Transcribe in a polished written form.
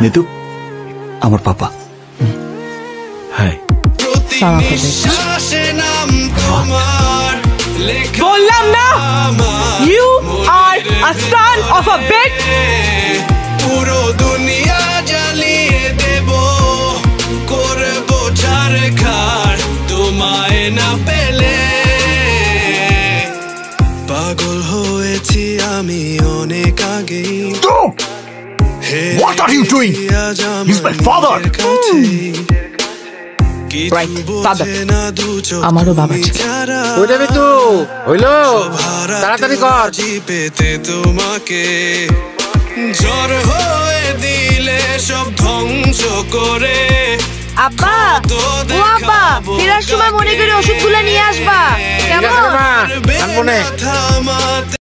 নিতু আমার পাপা। হাই। বললাম না, you are a son of a bitch. পুরো দুনিয়া জ্বালিয়ে দেব, করব ছারখার তোমায় না পেলে। পাগল হয়েছি আমি অনেক আগেই। What are you doing? He's my father. Right, father. আমারও বাবা ছিল। ওইটা তো হইলো, তাড়াতাড়ি কর। পেতে তোমাকে ঝড় হয়ে দিলে সব ধ্বংস করে। আব্বা, ও আব্বা, ফেরার সময় মনে করে ওষুধগুলো নিয়ে আসবা। কেমন? আনবো না।